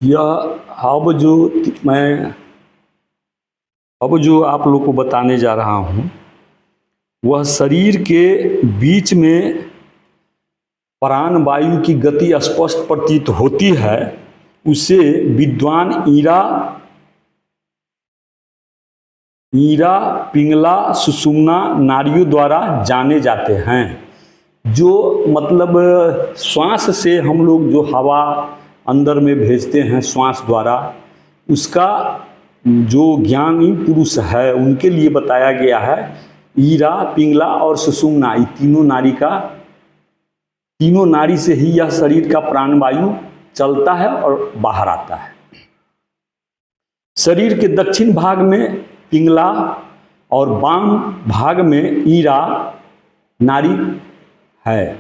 यह अब जो आप लोग को बताने जा रहा हूँ वह शरीर के बीच में प्राण वायु की गति स्पष्ट प्रतीत होती है। उसे विद्वान ईरा पिंगला सुषुम्ना नाड़ियों द्वारा जाने जाते हैं। जो मतलब श्वास से हम लोग जो हवा अंदर में भेजते हैं श्वास द्वारा, उसका जो ज्ञानी पुरुष है उनके लिए बताया गया है। ईरा पिंगला और सुषुम्ना, ये तीनों नाड़ी से ही यह शरीर का प्राण वायु चलता है और बाहर आता है। शरीर के दक्षिण भाग में पिंगला और वाम भाग में ईरा नाड़ी है।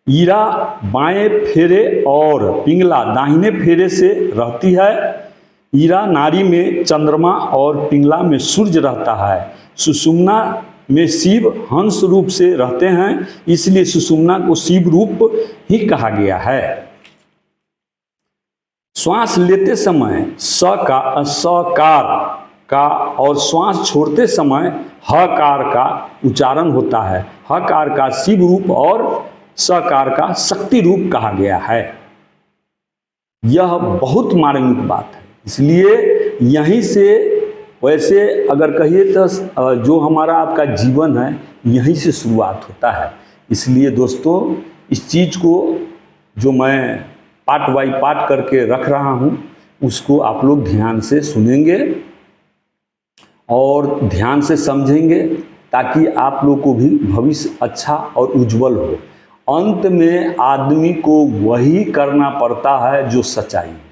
ईरा बाएं फेरे और पिंगला दाहिने फेरे से रहती है। ईरा नाड़ी में चंद्रमा और पिंगला में सूर्य रहता है। सुषुम्ना में शिव हंस रूप से रहते हैं, इसलिए सुषुम्ना को शिव रूप ही कहा गया है। श्वास लेते समय सकार का और श्वास छोड़ते समय हकार का उच्चारण होता है। हकार का शिव रूप और सकार का शक्ति रूप कहा गया है। यह बहुत मार्मिक बात है, इसलिए यहीं से वैसे अगर कहिए तो जो हमारा आपका जीवन है यहीं से शुरुआत होता है। इसलिए दोस्तों, इस चीज़ को जो मैं पार्ट बाई पार्ट करके रख रहा हूँ उसको आप लोग ध्यान से सुनेंगे और ध्यान से समझेंगे, ताकि आप लोग को भी भविष्य अच्छा और उज्जवल हो। अंत में आदमी को वही करना पड़ता है जो सच्चाई है।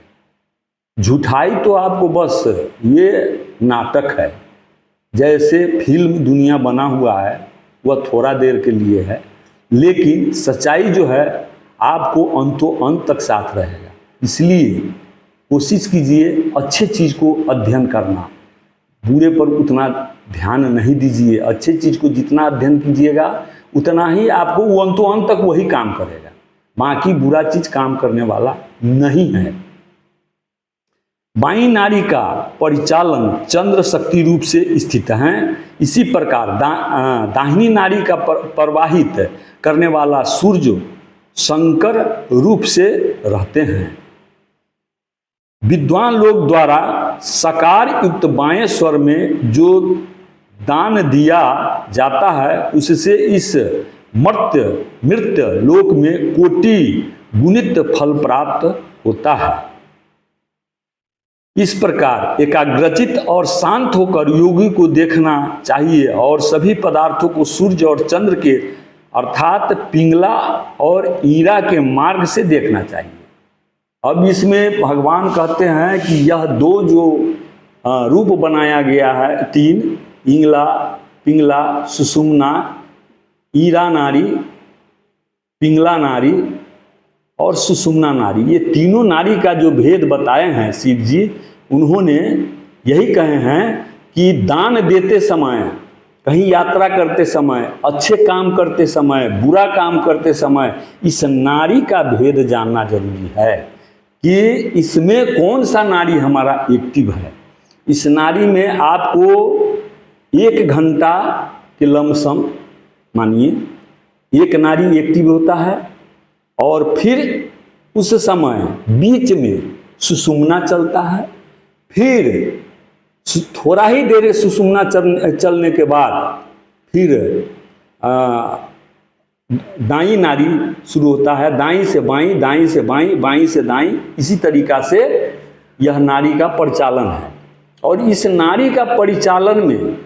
झूठाई तो आपको बस ये नाटक है। जैसे फिल्म दुनिया बना हुआ है वह थोड़ा देर के लिए है, लेकिन सच्चाई जो है आपको अंतों अंत तक साथ रहेगा। इसलिए कोशिश कीजिए अच्छे चीज़ को अध्ययन करना, बुरे पर उतना ध्यान नहीं दीजिए। अच्छे चीज़ को जितना अध्ययन कीजिएगा उतना ही आपको वो अंतों अंत तक वही काम करेगा। बाकी बुरा चीज़ काम करने वाला नहीं है। बाईं नाड़ी का परिचालन चंद्र शक्ति रूप से स्थित है। इसी प्रकार दाहिनी नाड़ी का प्रवाहित करने वाला सूर्य शंकर रूप से रहते हैं। विद्वान लोग द्वारा सकार युक्त बाएं स्वर में जो दान दिया जाता है उससे इस मृत लोक में कोटि गुणित फल प्राप्त होता है। इस प्रकार एकाग्रचित और शांत होकर योगी को देखना चाहिए और सभी पदार्थों को सूर्य और चंद्र के अर्थात पिंगला और ईरा के मार्ग से देखना चाहिए। अब इसमें भगवान कहते हैं कि यह दो जो रूप बनाया गया है, तीन, ईंगला पिंगला सुषुम्ना, ईरा नाड़ी पिंगला नाड़ी और सुषुम्ना नाड़ी, ये तीनों नाड़ी का जो भेद बताए हैं शिव जी, उन्होंने यही कहे हैं कि दान देते समय, कहीं यात्रा करते समय, अच्छे काम करते समय, बुरा काम करते समय इस नाड़ी का भेद जानना जरूरी है कि इसमें कौन सा नाड़ी हमारा एक्टिव है। इस नाड़ी में आपको 1 घंटा के लमसम मानिए एक नाड़ी एक्टिव होता है और फिर उस समय बीच में सुषुम्ना चलता है। फिर थोड़ा ही देर सुषुम्ना चलने के बाद फिर दाईं नाड़ी शुरू होता है। दाईं से बाईं, दाईं से बाईं, बाईं से दाईं, इसी तरीका से यह नाड़ी का परिचालन है। और इस नाड़ी का परिचालन में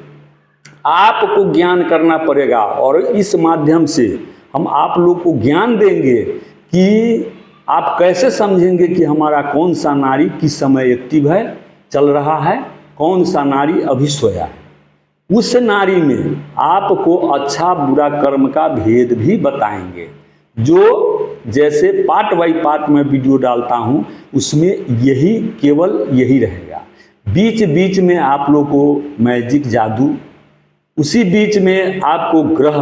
आपको ज्ञान करना पड़ेगा और इस माध्यम से हम आप लोग को ज्ञान देंगे कि आप कैसे समझेंगे कि हमारा कौन सा नाड़ी किस समय एक्टिव है, चल रहा है, कौन सा नाड़ी अभी सोया है। उस नाड़ी में आपको अच्छा बुरा कर्म का भेद भी बताएंगे। जो जैसे पार्ट बाई पार्ट में वीडियो डालता हूँ उसमें केवल यही रहेगा। बीच बीच में आप लोग को मैजिक जादू, उसी बीच में आपको ग्रह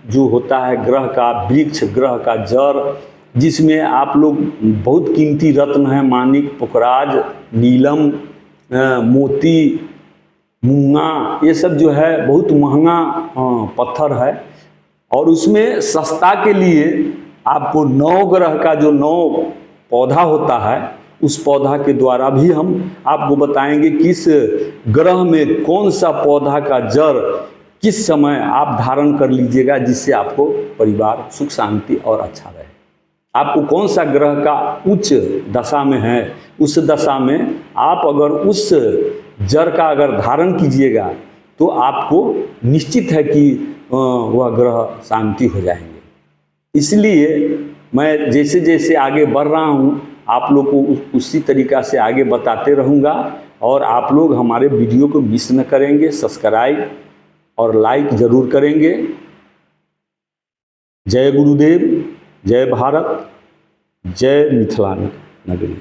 जो होता है, ग्रह का वृक्ष, ग्रह का जड़, जिसमें आप लोग बहुत कीमती रत्न हैं, मानिक, पुखराज, नीलम, मोती, मूंगा, ये सब जो है बहुत महंगा पत्थर है। और उसमें सस्ता के लिए आपको 9 ग्रह का जो 9 पौधा होता है, उस पौधा के द्वारा भी हम आपको बताएंगे किस ग्रह में कौन सा पौधा का जड़ किस समय आप धारण कर लीजिएगा, जिससे आपको परिवार सुख शांति और अच्छा रहे। आपको कौन सा ग्रह का उच्च दशा में है, उस दशा में आप अगर उस जड़ का अगर धारण कीजिएगा तो आपको निश्चित है कि वह ग्रह शांति हो जाएंगे। इसलिए मैं जैसे जैसे आगे बढ़ रहा हूँ आप लोग को उसी तरीक़ा से आगे बताते रहूँगा, और आप लोग हमारे वीडियो को मिस न करेंगे, सब्सक्राइब और लाइक ज़रूर करेंगे। जय गुरुदेव, जय भारत, जय मिथिला नगरी।